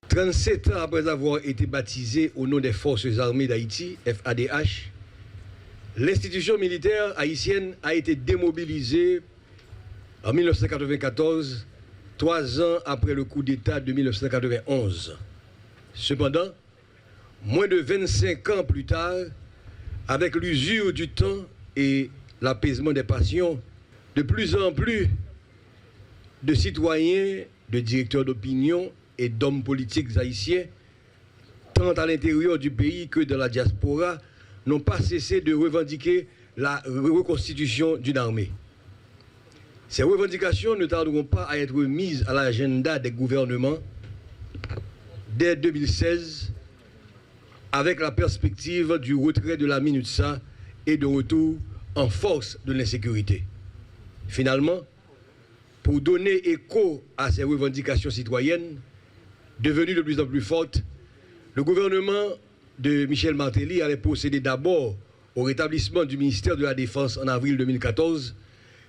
37 ans après avoir été baptisé au nom des Forces armées d'Haïti, FADH, l'institution militaire haïtienne a été démobilisée en 1994, 3 ans après le coup d'État de 1991. Cependant, moins de 25 ans plus tard, avec l'usure du temps et l'apaisement des passions, de plus en plus de citoyens, de directeurs d'opinion et d'hommes politiques haïtiens, tant à l'intérieur du pays que dans la diaspora, n'ont pas cessé de revendiquer la reconstitution d'une armée. Ces revendications ne tarderont pas à être mises à l'agenda des gouvernements dès 2016, avec la perspective du retrait de la MINUTSA et de retour en force de l'insécurité. Finalement, pour donner écho à ces revendications citoyennes, devenues de plus en plus fortes, le gouvernement de Michel Martelly allait procéder d'abord au rétablissement du ministère de la Défense en avril 2014,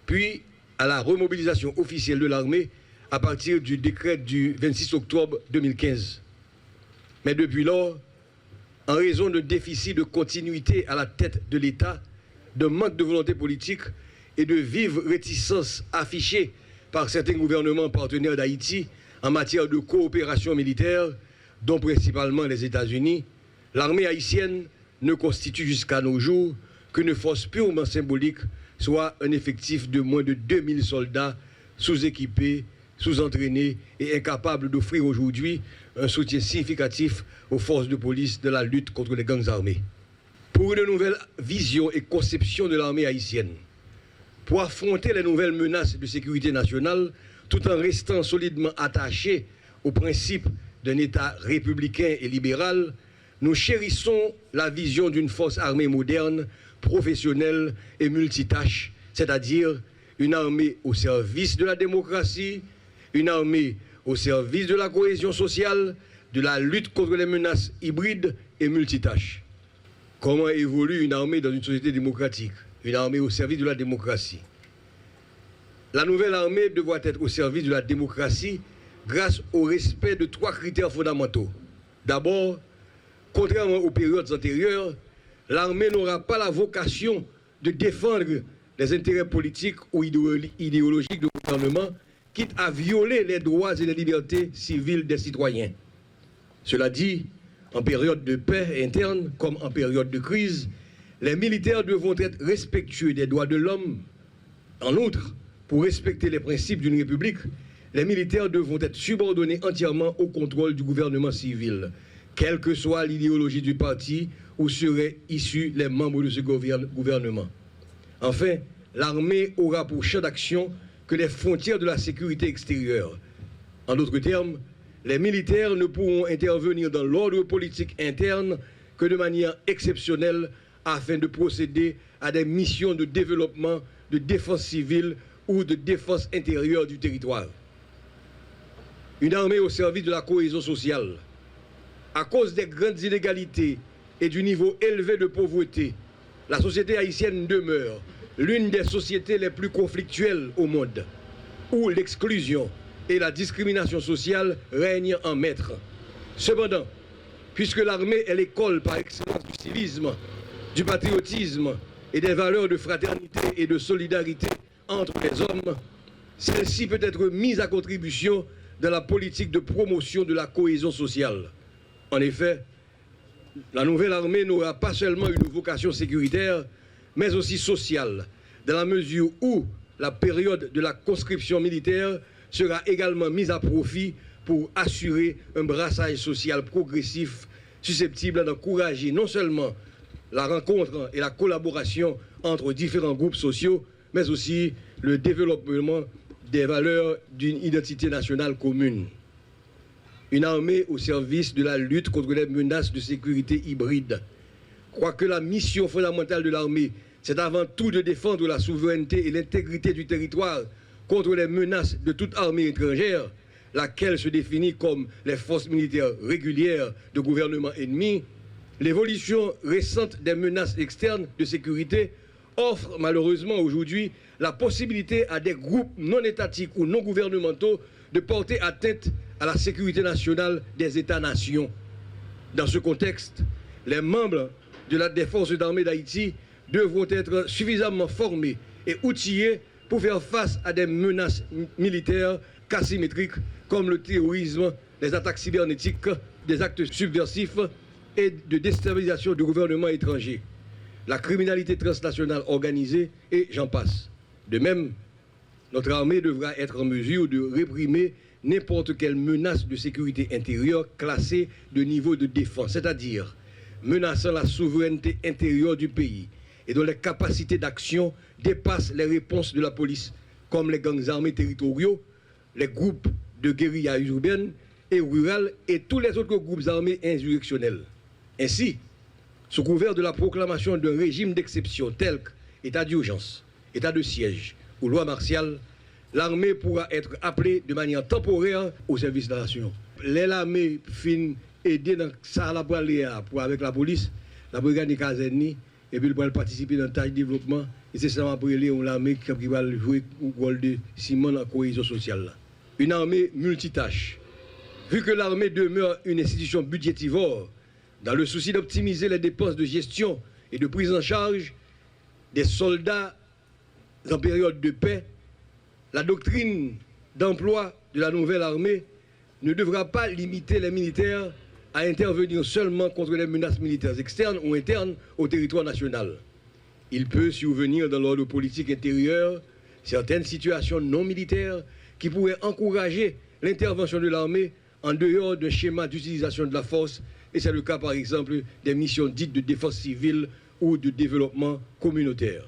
puis à la remobilisation officielle de l'armée à partir du décret du 26 octobre 2015. Mais depuis lors, en raison d'un déficit de continuité à la tête de l'État, d'un manque de volonté politique et de vives réticences affichées par certains gouvernements partenaires d'Haïti en matière de coopération militaire, dont principalement les États-Unis, l'armée haïtienne ne constitue jusqu'à nos jours qu'une force purement symbolique, soit un effectif de moins de 2000 soldats sous-équipés, sous-entraînés et incapables d'offrir aujourd'hui un soutien significatif aux forces de police de la lutte contre les gangs armés. Pour une nouvelle vision et conception de l'armée haïtienne, pour affronter les nouvelles menaces de sécurité nationale, tout en restant solidement attaché aux principes d'un État républicain et libéral, nous chérissons la vision d'une force armée moderne, professionnelle et multitâche, c'est-à-dire une armée au service de la démocratie, une armée au service de la cohésion sociale, de la lutte contre les menaces hybrides et multitâches. Comment évolue une armée dans une société démocratique? Une armée au service de la démocratie. La nouvelle armée devra être au service de la démocratie grâce au respect de 3 critères fondamentaux. D'abord, contrairement aux périodes antérieures, l'armée n'aura pas la vocation de défendre les intérêts politiques ou idéologiques du gouvernement, quitte à violer les droits et les libertés civiles des citoyens. Cela dit, en période de paix interne comme en période de crise, les militaires devront être respectueux des droits de l'homme. En outre, pour respecter les principes d'une république, les militaires devront être subordonnés entièrement au contrôle du gouvernement civil, quelle que soit l'idéologie du parti où seraient issus les membres de ce gouvernement. Enfin, l'armée aura pour champ d'action que les frontières de la sécurité extérieure. En d'autres termes, les militaires ne pourront intervenir dans l'ordre politique interne que de manière exceptionnelle afin de procéder à des missions de développement, de défense civile ou de défense intérieure du territoire. Une armée au service de la cohésion sociale. À cause des grandes inégalités et du niveau élevé de pauvreté, la société haïtienne demeure l'une des sociétés les plus conflictuelles au monde, où l'exclusion et la discrimination sociale règnent en maître. Cependant, puisque l'armée est l'école par excellence du civisme, du patriotisme et des valeurs de fraternité et de solidarité entre les hommes, celle-ci peut être mise à contribution dans la politique de promotion de la cohésion sociale. En effet, la nouvelle armée n'aura pas seulement une vocation sécuritaire, mais aussi sociale, dans la mesure où la période de la conscription militaire sera également mise à profit pour assurer un brassage social progressif susceptible d'encourager non seulement la rencontre et la collaboration entre différents groupes sociaux, mais aussi le développement des valeurs d'une identité nationale commune. Une armée au service de la lutte contre les menaces de sécurité hybride. Quoique la mission fondamentale de l'armée, c'est avant tout de défendre la souveraineté et l'intégrité du territoire contre les menaces de toute armée étrangère, laquelle se définit comme les forces militaires régulières de gouvernements ennemis, l'évolution récente des menaces externes de sécurité offre malheureusement aujourd'hui la possibilité à des groupes non étatiques ou non gouvernementaux de porter atteinte à la sécurité nationale des États-nations. Dans ce contexte, les membres des forces armées d'Haïti devront être suffisamment formés et outillés pour faire face à des menaces militaires asymétriques comme le terrorisme, les attaques cybernétiques, des actes subversifs et de déstabilisation du gouvernement étranger, la criminalité transnationale organisée et j'en passe. De même, notre armée devra être en mesure de réprimer n'importe quelle menace de sécurité intérieure classée de niveau de défense, c'est-à-dire menaçant la souveraineté intérieure du pays et dont les capacités d'action dépassent les réponses de la police, comme les gangs armés territoriaux, les groupes de guérilla urbaine et rurale et tous les autres groupes armés insurrectionnels. Ainsi, sous couvert de la proclamation d'un régime d'exception tel qu'état d'urgence, état de siège ou loi martiale, l'armée pourra être appelée de manière temporaire au service de la nation. L'armée fin aider dans ça pour avec la police, la brigade de Kazeni, et puis il va participer dans la tâche de développement. Et c'est ça pour l'armée qui va jouer le rôle de ciment dans la cohésion sociale. Une armée multitâche. Vu que l'armée demeure une institution budgétivore, dans le souci d'optimiser les dépenses de gestion et de prise en charge des soldats en période de paix, la doctrine d'emploi de la nouvelle armée ne devra pas limiter les militaires à intervenir seulement contre les menaces militaires externes ou internes au territoire national. Il peut survenir dans l'ordre politique intérieur certaines situations non militaires qui pourraient encourager l'intervention de l'armée en dehors d'un schéma d'utilisation de la force, et c'est le cas par exemple des missions dites de défense civile ou de développement communautaire.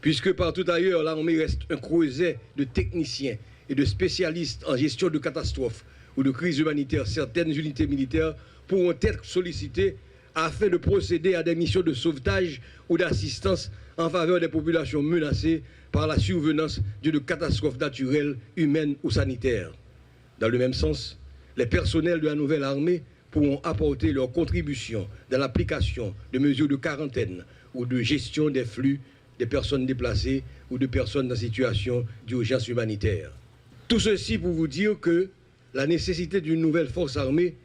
Puisque partout ailleurs, l'armée reste un creuset de techniciens et de spécialistes en gestion de catastrophes ou de crises humanitaires, certaines unités militaires pourront être sollicitées afin de procéder à des missions de sauvetage ou d'assistance en faveur des populations menacées par la survenance d'une catastrophe naturelle, humaine ou sanitaire. Dans le même sens, les personnels de la nouvelle armée pourront apporter leur contribution dans l'application de mesures de quarantaine ou de gestion des flux des personnes déplacées ou de personnes en situation d'urgence humanitaire. Tout ceci pour vous dire que la nécessité d'une nouvelle force armée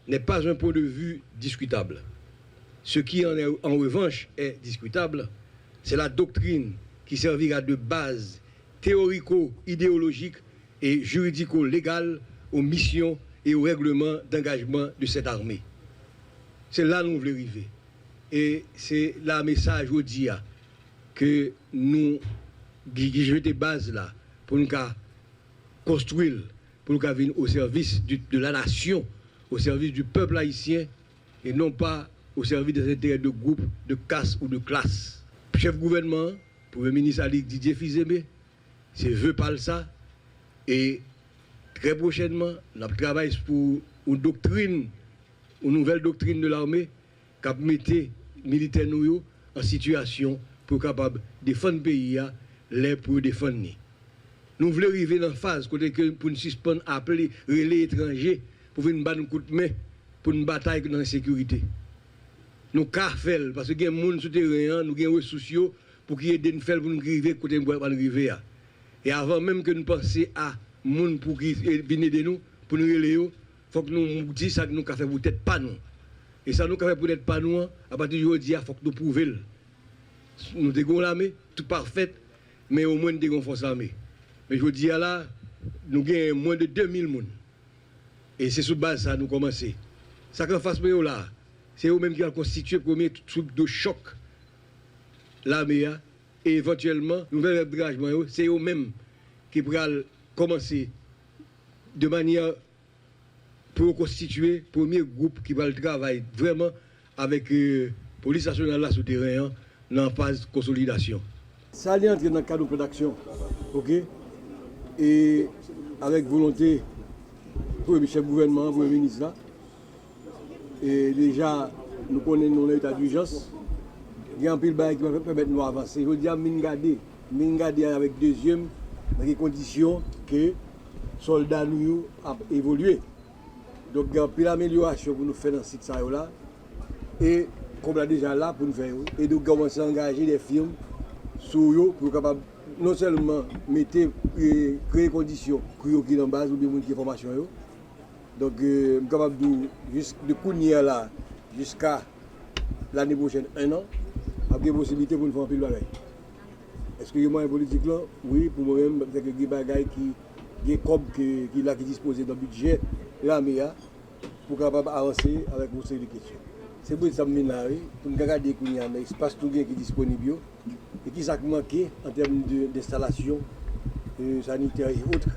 n'est pas un point de vue discutable. Ce qui en revanche est discutable, c'est la doctrine qui servira de base théorico-idéologique et juridico-légale aux missions et aux règlements d'engagement de cette armée. C'est là que nous voulons arriver. Et c'est là le message aujourd'hui que nous avons des bases là pour nous construire, pour nous venir au service de la nation, au service du peuple haïtien et non pas au service des intérêts de groupes, de caste ou de classe. Chef gouvernement, Premier ministre Ali Didier Fils-Aimé, c'est veut pas ça. Et très prochainement, nous travaillons pour une doctrine, une nouvelle doctrine de l'armée qui mette les militaires nous en situation pour capable défendre le pays, les pour défendre. Nous voulons arriver dans la phase pour nous suspendre, appeler relais étrangers pour venir nous battre un coup de main pour une bataille dans la sécurité. Nous avons parce qu'il y a des gens sur le terrain, nous avons des ressources pour qu'il y ait des gens pour nous arriver côté nous arriver. Et avant même que nous pensions à des gens pour venir de nous, pour nous relayer, il faut que nous disions ça que nous avons fait peut-être pas nous. Et ça nous avons fait peut-être pas nous, à partir de aujourd'hui, il faut que nous prouvions. Nous avons l'armée, tout parfaite, mais au moins nous avons une force armée. Mais je dis là, nous avons moins de 2000 personnes. Et c'est sur base ça nous commençons. Ça qu'en face de là, c'est eux-mêmes qui ont constitué le premier truc de choc. L'armée, et éventuellement, nouvel engagement, c'est eux-mêmes qui vont commencer de manière pour constituer le premier groupe qui va travailler vraiment avec la police nationale là sur le terrain dans la phase de consolidation. Ça allait entrer dans le cadre de production, ok? Et avec volonté pour le chef gouvernement, pour le ministre là. Et déjà, nous connaissons l'état d'urgence. Il y a un pile qui va permettre de nous avancer. Je dis à Mingader avec deuxième, dans les conditions que les soldats nous ont évolué. Donc il y a un pile d'amélioration pour nous faire dans ce site là. Et comme là déjà là pour nous faire. Et nous commençons à engager des firmes sur eux pour capable non seulement créer des conditions pour eux qui sont en base ou bien qui formation. Donc, je suis capable de courir là jusqu'à l'année prochaine, 1 an, avec des possibilités pour nous faire un peu de bagaille. Est-ce que y a moyen politique là? Oui, pour moi-même, c'est que des bagailles qui disposent dans le budget, l'armée, pour capable avancer avec une série de questions. C'est pour ça que je là, pour nous regarder qu'il y a un espace tout qui est disponible et qui s'est manqué en termes d'installation sanitaire et autres,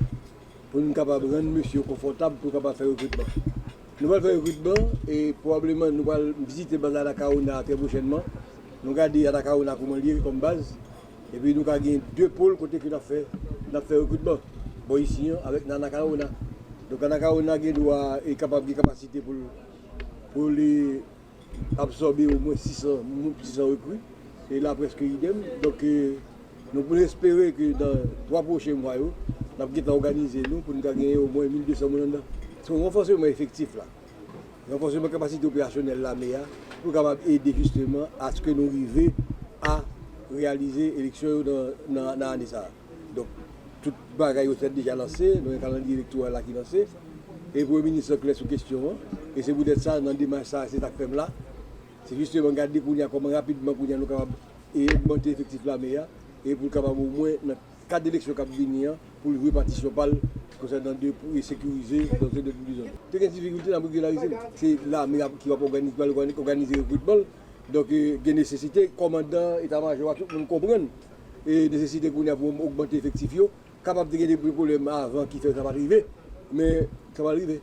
pour nous capable rendre monsieur confortable pour capable faire le recrutement. Nous allons faire le recrutement et probablement nous allons visiter Bazar Dakaouna très prochainement. Nous allons regarder à Dakaouna comment lire comme base. Et puis nous avons 2 pôles côté que nous avons fait le recrutement. Bon, ici, avec Nanakaona. Donc Nanakaona est capable de capacité pour les absorber au moins 600 recrues. Et là presque idem. Donc nous pouvons espérer que dans 3 prochains mois, nous allons organiser pour nous gagner au moins 1200 personnes. C'est un renforcement effectif là. Un renforcement de capacité opérationnelle là, mais pour capable aider justement à ce que nous arrivions à réaliser l'élection dans l'année. Donc, tout le bagage est déjà lancé, nous avons un calendrier électoral là qui est lancé. Et le Premier ministre est clair sur la question. Et c'est peut-être ça, dans le démarche, c'est cette là. C'est justement regarder comment rapidement nous sommes capables d'augmenter l'effectif de la meilleure et pour capable au moins, dans le cadre d'élection qui va venir, pour le répartition concernant pour sécuriser dans ces 2 zones. Il y a des difficultés dans la régulariser. C'est l'armée qui va organiser le recrutement. Donc, il y a une nécessité, commandant, état-major, tout le monde comprend. Et nécessité qu'on a pour augmenter l'effectif, capable de régler des problèmes avant qui fait ça va arriver. Mais ça va arriver.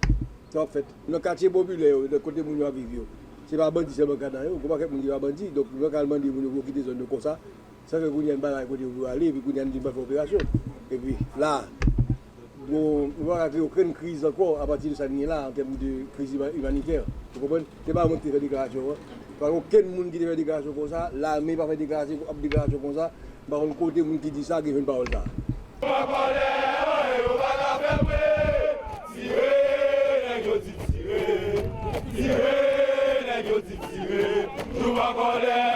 Ça va faire. Dans le quartier populaire, le côté où nous vivons, ce n'est pas bandit, c'est un cadre. On ne peut pas que nous bandit. Donc, nous avons dit qu'on quitter des zones comme ça. Ça fait qu'on y a une balle côté où vous aller, et puis qu'on y a une opération. Et puis là, on va avoir aucune crise encore à partir de cette année-là en termes de crise humanitaire. Vous comprenez? Ce n'est pas moi qui fais des déclarations. Par contre, aucun monde qui fait des déclarations comme ça, l'armée n'a pas fait des déclarations comme ça, par contre, côté monde qui dit ça, qui fait une parole ça. Juma Bale!